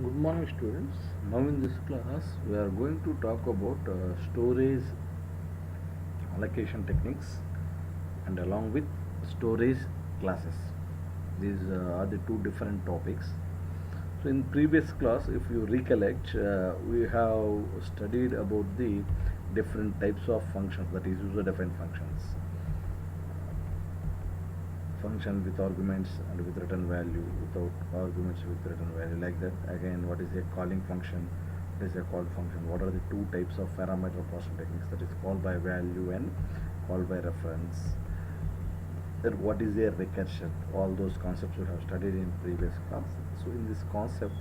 Good morning, students. Now, in this class, we are going to talk about storage allocation techniques and along with storage classes. These are the two different topics. So, in previous class, if you recollect, we have studied about the different types of functions, that is, user-defined functions. Function with arguments and with return value, without arguments with return value, like that. Again, what is a calling function, what is a called function, what are the two types of parameter processing techniques, that is call by value and call by reference. Then what is a recursion, all those concepts we have studied in previous class. So in this concept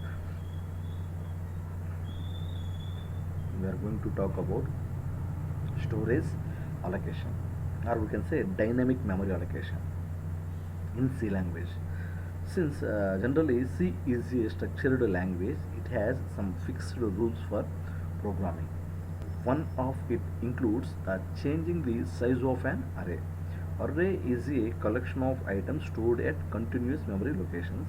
we are going to talk about storage allocation, or we can say dynamic memory allocation in C language. Since generally C is a structured language, it has some fixed rules for programming. One of it includes changing the size of an array. Array is a collection of items stored at continuous memory locations.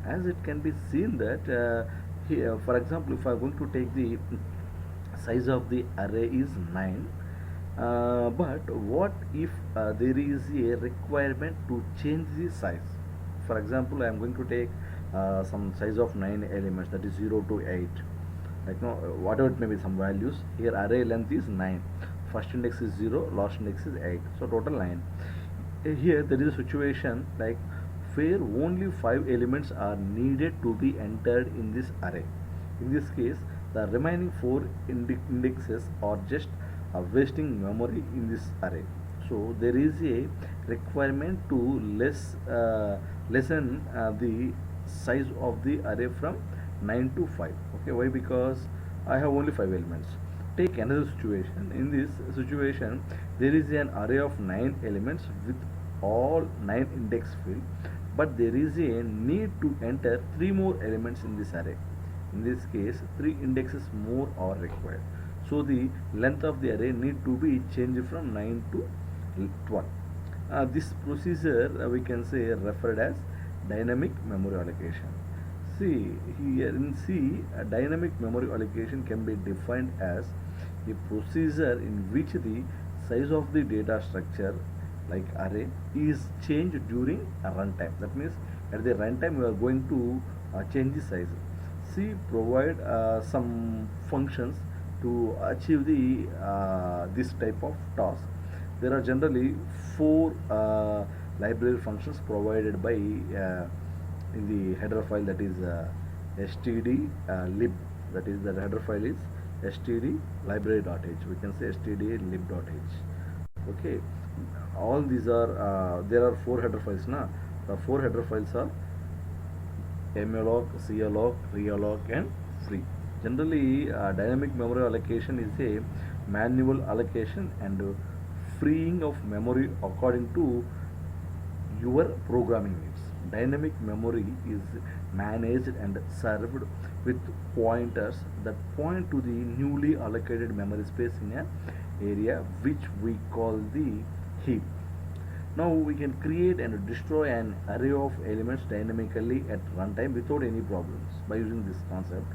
As it can be seen that here, for example, if I am going to take the size of the array is 9, but what if there is a requirement to change the size? For example, I am going to take some size of 9 elements, that is 0 to 8, like no, whatever it may be, some values. Here array length is 9, first index is 0, last index is 8, so total 9. Here there is a situation like where only 5 elements are needed to be entered in this array. In this case, the remaining 4 indexes are just wasting memory in this array. So there is a requirement to lessen the size of the array from 9 to 5. Okay, why? Because I have only 5 elements. Take another situation. In this situation, there is an array of 9 elements with all 9 index field, but there is a need to enter 3 more elements in this array. In this case, 3 indexes more are required. So the length of the array need to be changed from 9 to 12. This procedure we can say referred as dynamic memory allocation. See, here in C, a dynamic memory allocation can be defined as a procedure in which the size of the data structure like array is changed during a runtime. That means at the runtime we are going to change the size. C provide some functions to achieve the this type of task. There are generally 4 library functions provided by in the header file, that is std lib, that is the header file is std library.h, we can say std lib.h. Okay, all these are there are 4 header files na. The 4 header files are malloc, calloc, realloc and free. Generally dynamic memory allocation is a manual allocation and freeing of memory according to your programming needs. Dynamic memory is managed and served with pointers that point to the newly allocated memory space in an area which we call the heap. Now we can create and destroy an array of elements dynamically at runtime without any problems by using this concept.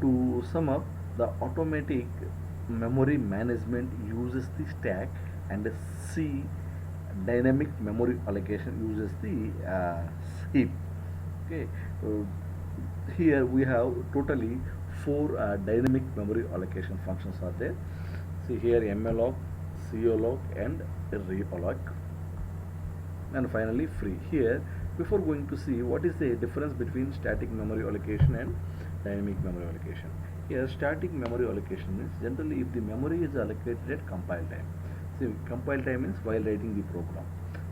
To sum up, the automatic memory management uses the stack, and C dynamic memory allocation uses the heap. Okay, here we have totally 4 dynamic memory allocation functions are there. See here malloc, calloc and realloc, and finally free. Here, before going to see what is the difference between static memory allocation and dynamic memory allocation. Here static memory allocation means generally if the memory is allocated at compile time. See, compile time means while writing the program,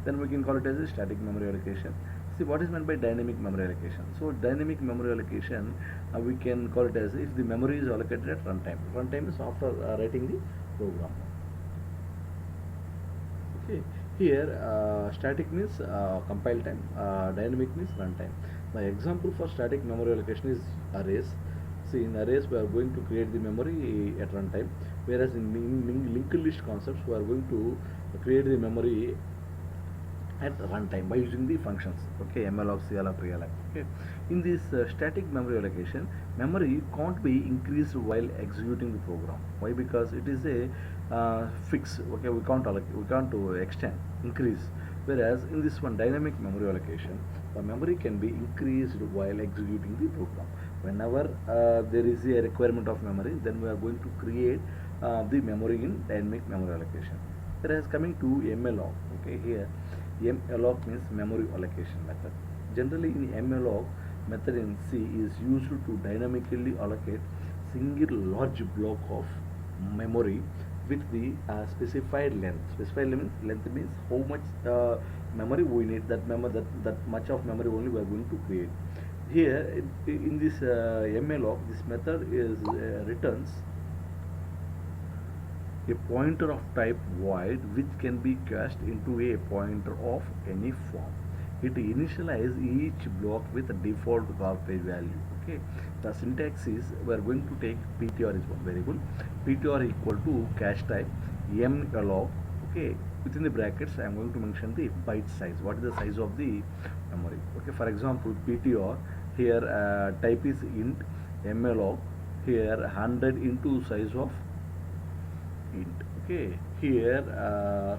then we can call it as a static memory allocation. See, what is meant by dynamic memory allocation? So dynamic memory allocation we can call it as if the memory is allocated at runtime. Runtime is after writing the program. Okay, here static means compile time, dynamic means runtime. My example for static memory allocation is arrays. See, in arrays we are going to create the memory at runtime, whereas in linked list concepts we are going to create the memory at runtime by using the functions. Okay, malloc, calloc, realloc. Okay, In this static memory allocation, memory can't be increased while executing the program. Why? Because it is a fix. Okay, we can't we can't extend, increase. Whereas in this one dynamic memory allocation, the memory can be increased while executing the program. Whenever there is a requirement of memory, then we are going to create the memory in dynamic memory allocation. Whereas coming to malloc, okay, here malloc means memory allocation method. Generally, in malloc method in C is used to dynamically allocate single large block of memory with the specified length. Length means how much memory we need. That much of memory only we are going to create. Here in this malloc, this method is returns a pointer of type void which can be cast into a pointer of any form. It initializes each block with a default garbage value. Okay, the syntax is we are going to take ptr is one variable, ptr equal to cache type malloc. Okay, within the brackets I am going to mention the byte size. What is the size of the memory? Okay, for example, ptr here type is int malloc, here 100 into size of int. Okay, here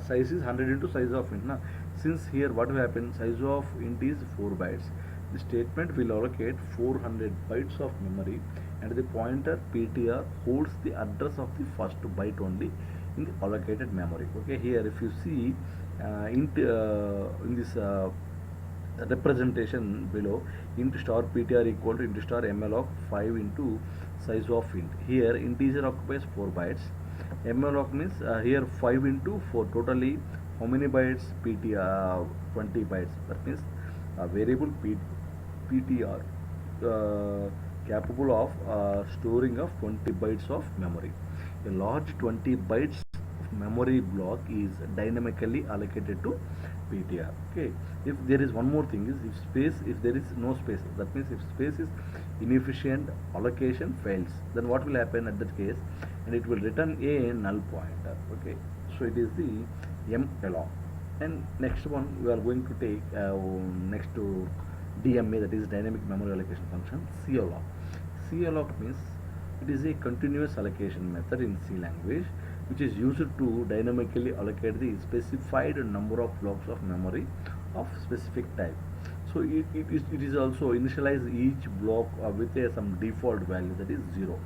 size is 100 into size of int. Now, since here what will happen, size of int is 4 bytes, the statement will allocate 400 bytes of memory, and the pointer ptr holds the address of the first byte only in the allocated memory. Okay, here if you see int in this representation below, int star ptr equal to int star malloc 5 into size of int. Here integer occupies 4 bytes. malloc means here 5 into 4, totally how many bytes? ptr 20 bytes. That means a variable ptr capable of storing of 20 bytes of memory. A large 20 bytes of memory block is dynamically allocated to ptr. Okay, if there is one more thing is if there is no space, that means if space is inefficient, allocation fails, then what will happen at that case, and it will return a null pointer. Okay, so it is the malloc. And next one we are going to take next to DMA, that is dynamic memory allocation function, calloc. Calloc means it is a continuous allocation method in C language which is used to dynamically allocate the specified number of blocks of memory of specific type. So it is also initialize each block with some default value, that is 0.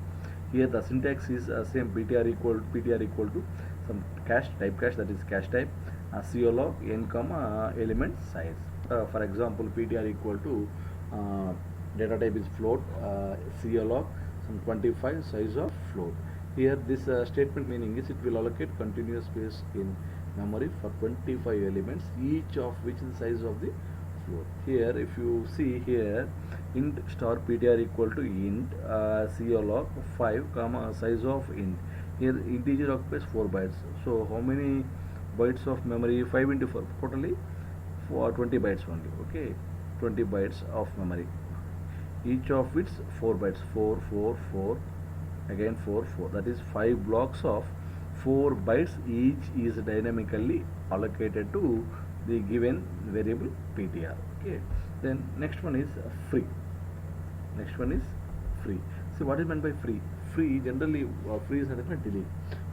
Here the syntax is same, ptr equal to some cache type cache, that is cache type calloc n comma element size. For example, ptr equal to data type is float, calloc some 25 size of float. Here this statement meaning is it will allocate continuous space in memory for 25 elements, each of which is the size of the float. Here if you see here, int star ptr equal to int calloc 5 comma size of int. Here integer occupies 4 bytes. So how many bytes of memory? 5 into 4, totally for 20 bytes only. Okay, 20 bytes of memory, each of which 4 bytes, 4 4 4 again 4 4, that is 5 blocks of 4 bytes each is dynamically allocated to the given variable ptr. Okay, then next one is free. Next one is free. So what is meant by free? Free generally free is nothing but delete.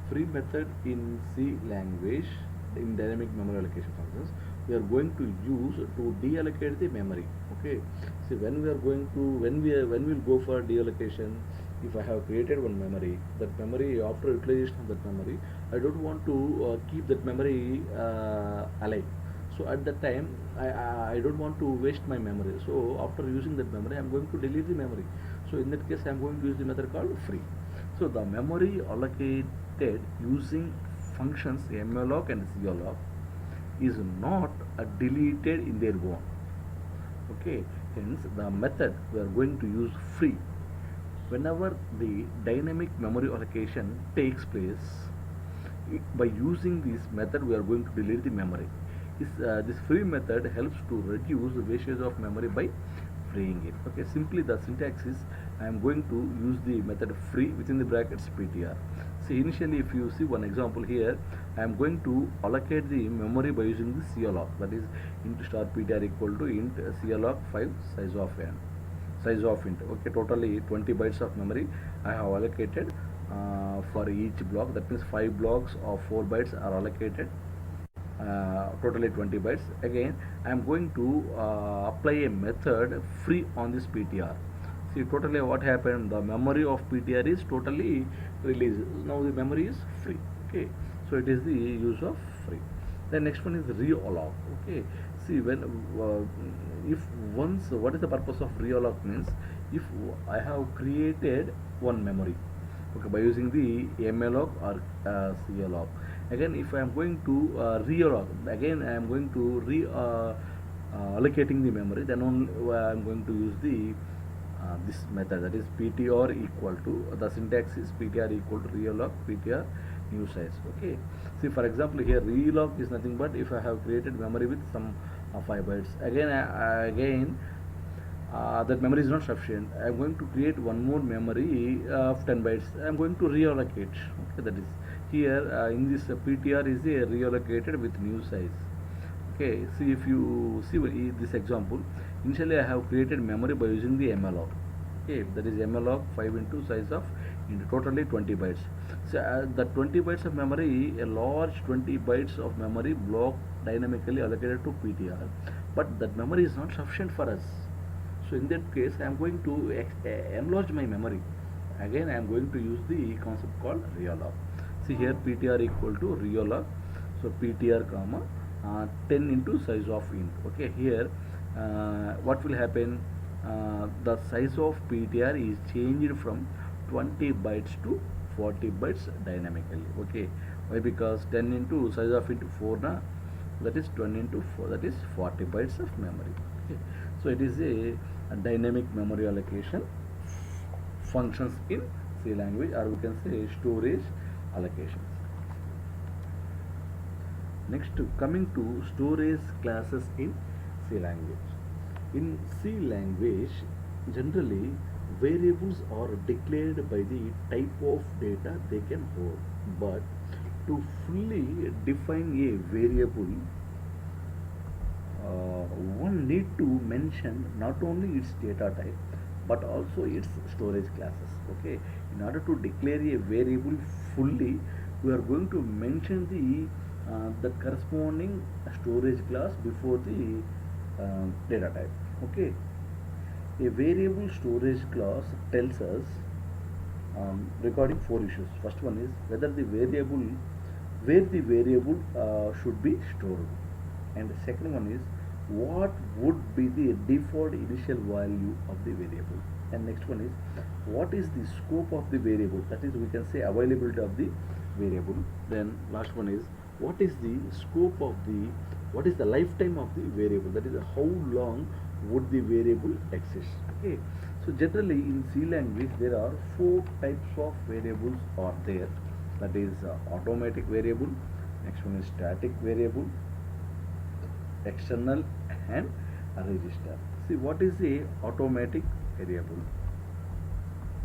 Free method in C language in dynamic memory allocation functions we are going to use to deallocate the memory. Okay, see when we are going to when we will go for deallocation, if I have created one memory, that memory after utilization of that memory, I don't want to keep that memory alive. So at that time I don't want to waste my memory. So after using that memory I am going to delete the memory. So in that case I am going to use the method called free. So the memory allocated using functions malloc and calloc is not deleted in their own. Okay, hence the method we are going to use free. Whenever the dynamic memory allocation takes place, by using this method we are going to delete the memory. This free method helps to reduce the wastage of memory by freeing it. Okay, simply the syntax is I am going to use the method free within the brackets ptr. See initially if you see one example here, I am going to allocate the memory by using the calloc, that is int star ptr equal to int calloc 5 size of n. size of int. Okay, totally 20 bytes of memory I have allocated for each block. That means 5 blocks of 4 bytes are allocated, totally 20 bytes. Again, I am going to apply a method free on this PTR. See, totally what happened, the memory of PTR is totally released. Now the memory is free. Okay, so it is the use of free. The next one is realloc. Okay, see, when if once, what is the purpose of realloc means, if I have created one memory, okay, by using the malloc or calloc. Again, if I am going to realloc, again I am going to allocating the memory, then only I am going to use the this method, that is ptr equal to, the syntax is ptr equal to realloc ptr new size. Okay, see, for example, here realloc is nothing but if I have created memory with some 5 bytes, again that memory is not sufficient, I am going to create one more memory of 10 bytes, I am going to reallocate. Okay, that is here in this ptr is a reallocated with new size. Okay, see, if you see this example, initially I have created memory by using the malloc. Okay, that is malloc 5 into size of into totally 20 bytes. So the 20 bytes of memory, a large 20 bytes of memory block dynamically allocated to ptr, but that memory is not sufficient for us. So in that case, I am going to enlarge my memory. Again, I am going to use the concept called realloc. See here, ptr equal to realloc. So ptr comma 10 into size of int. Okay, here what will happen? The size of ptr is changed from 20 bytes to 40 bytes dynamically. Okay, why? Because 10 into size of int 4 na, that is 20 into 4, that is 40 bytes of memory. Okay, so it is a dynamic memory allocation functions in C language, or we can say storage allocations. Next, coming to storage classes in C language. In C language, generally variables are declared by the type of data they can hold, but to fully define a variable, one need to mention not only its data type but also its storage classes. Okay, in order to declare a variable fully, we are going to mention the corresponding storage class before the data type. Okay, a variable storage class tells us regarding 4 issues. First one is whether the variable, where the variable should be stored, and the second one is what would be the default initial value of the variable, and next one is what is the scope of the variable, that is we can say availability of the variable. Then last one is what is the scope of the, what is the lifetime of the variable, that is how long would the variable exist. Okay, so generally in C language there are 4 types of variables are there, that is automatic variable, next one is static variable, external, and register. See, what is the automatic variable?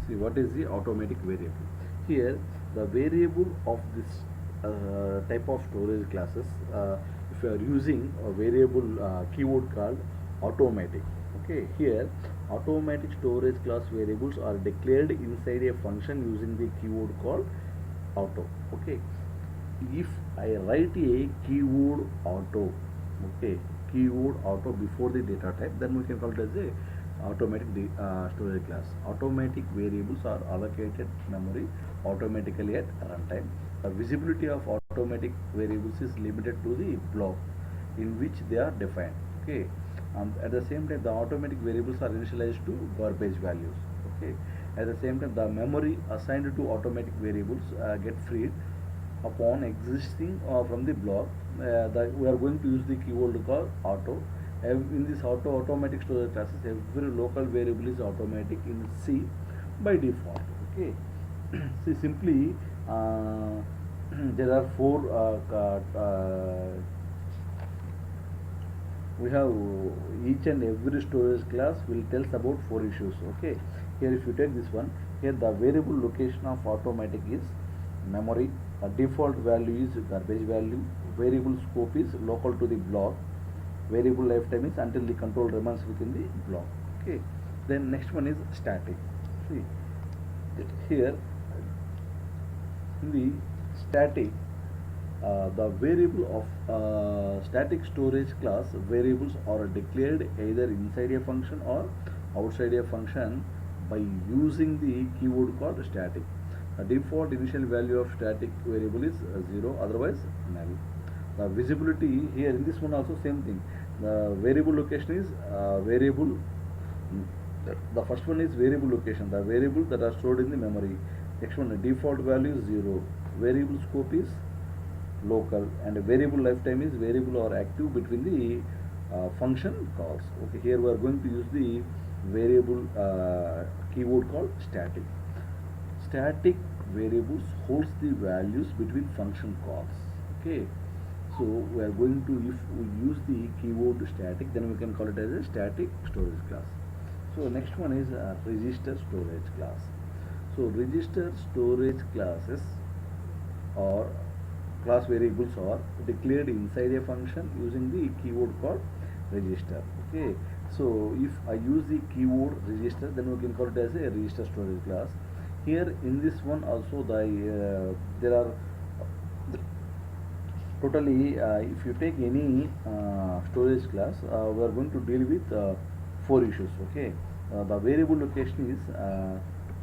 See, what is the automatic variable? Here the variable of this type of storage classes, if you are using a variable keyword called automatic. Okay, here automatic storage class variables are declared inside a function using the keyword called auto. Okay, if I write a keyword auto, okay, keyword auto before the data type, then we can call it as a automatic storage class. Automatic variables are allocated memory automatically at runtime. The visibility of automatic variables is limited to the block in which they are defined. Okay, at the same time the automatic variables are initialized to garbage values. Okay, at the same time the memory assigned to automatic variables get freed upon existing from the block. We are going to use the keyword called auto. In this automatic storage classes, every local variable is automatic in C by default. Okay, see, simply there are 4 we have each and every storage class will tell us about 4 issues. Okay, here if you take this one, here the variable location of automatic is memory, a default value is garbage value, variable scope is local to the block, variable lifetime is until the control remains within the block. Okay, Then next one is static. See here in the static, the variable of static storage class variables are declared either inside a function or outside a function by using the keyword called static. The default initial value of static variable is 0, otherwise null. The visibility here in this one also same thing. The variable location is variable. The first one is variable location, the variable that are stored in the memory. Next one, default value is 0. Variable scope is local, and variable lifetime is variable or active between the function calls. Okay, here we are going to use the variable keyword called static. Static variables holds the values between function calls. Okay, so we are going to, if we use the keyword static, then we can call it as a static storage class. So next one is register storage class. So register storage classes or class variables are declared inside a function using the keyword called register. Okay, so if I use the keyword register, then we can call it as a register storage class. Here in this one also there are totally if you take any storage class, we are going to deal with 4 issues. Okay, the variable location is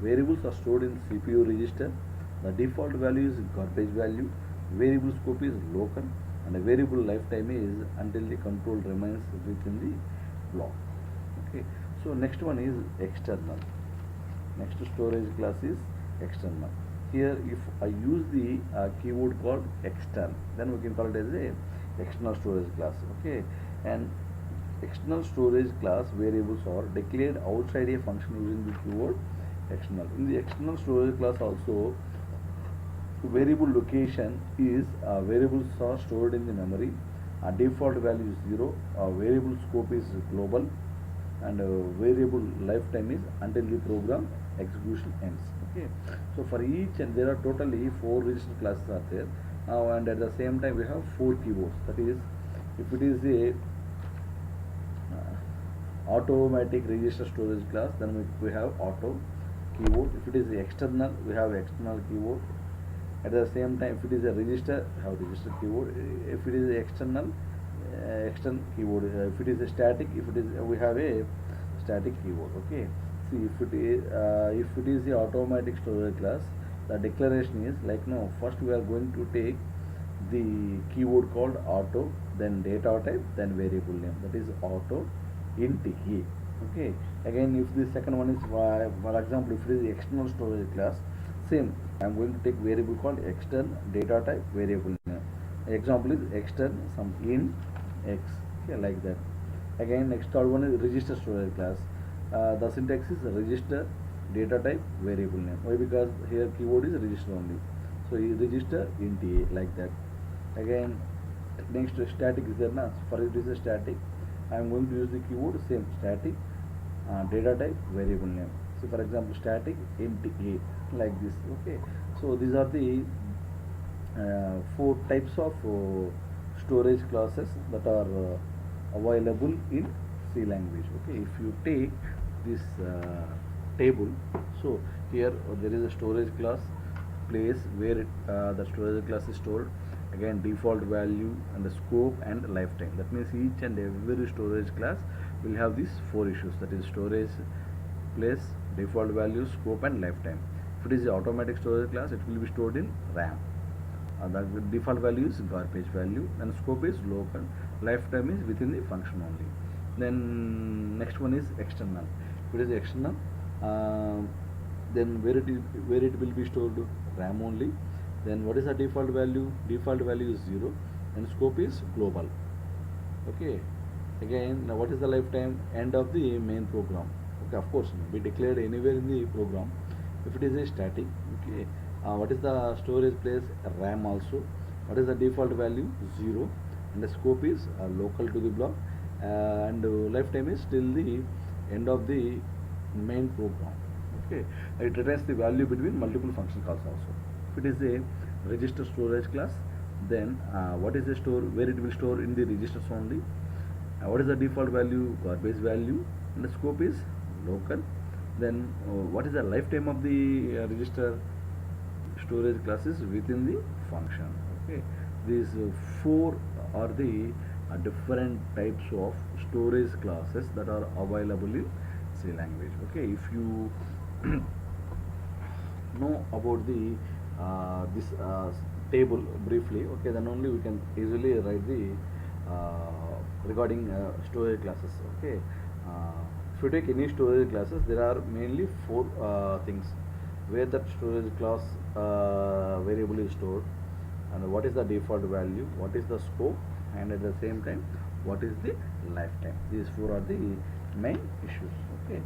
variables are stored in CPU register. The default value is garbage value. Variable scope is local, and the variable lifetime is until the control remains within the block. Okay, so next one is external. Next storage class is external. Here if I use the keyword called external, then we can call it as a external storage class. Okay, and external storage class variables are declared outside a function using the keyword external. In the external storage class also, variable location is variables are stored in the memory. Default value is 0. Variable scope is global, and variable lifetime is until the program execution ends. Okay, so for each, and there are totally 4 register classes are there now, and at the same time we have 4 keywords. That is, if it is a automatic register storage class, then we have auto keyword. If it is external, we have external keyword. At the same time, if it is a register, we have register keyword. If it is external, external keyword. If it is a static, if it is, we have a static keyword. Okay, see if it is the automatic storage class, the declaration is like, no, first we are going to take the keyword called auto, then data type, then variable name, that is auto int a. Okay, again if the second one is, for example, if it is the external storage class, same, I am going to take variable called extern, data type, variable name. Example is extern some int x. Okay, like that. Again, next third one is register storage class. The syntax is register, data type, variable name. Why? Because here keyword is register only. So register int a, like that. Again, next static is there now. For it is a static, I am going to use the keyword same, static, data type, variable name. So for example, static int a, like this. Okay, so these are the 4 types of storage classes that are available in C language. Okay, if you take this table, so here there is a storage class place where the storage class is stored. Again, default value and the scope and lifetime. That means each and every storage class will have these 4 issues, that is storage place, default value, scope and lifetime. If it is the automatic storage class, it will be stored in RAM. The default value is garbage value, and scope is local, lifetime is within the function only. Then next one is external. If it is external, then where it will be stored, RAM only. Then what is the default value? Default value is 0, and scope is global. Okay, again, now what is the lifetime? End of the main program. Okay, of course, be declared anywhere in the program. If it is a static, okay, what is the storage place? RAM also. What is the default value? 0, and the scope is local to the block, and lifetime is till the end of the main program. Okay, it returns the value between multiple function calls also. If it is a register storage class, then what is the store, where it will store in the registers only. What is the default value? Garbage value, and the scope is local. Then what is the lifetime of the register? Storage classes within the function. Okay, these four are the different types of storage classes that are available in C language. Okay, if you know about the this table briefly, okay, then only we can easily write the regarding storage classes. Okay, if you take any storage classes, there are mainly four things where that storage class variable is stored, and what is the default value, what is the scope, and at the same time what is the lifetime. These four are the main issues. Okay,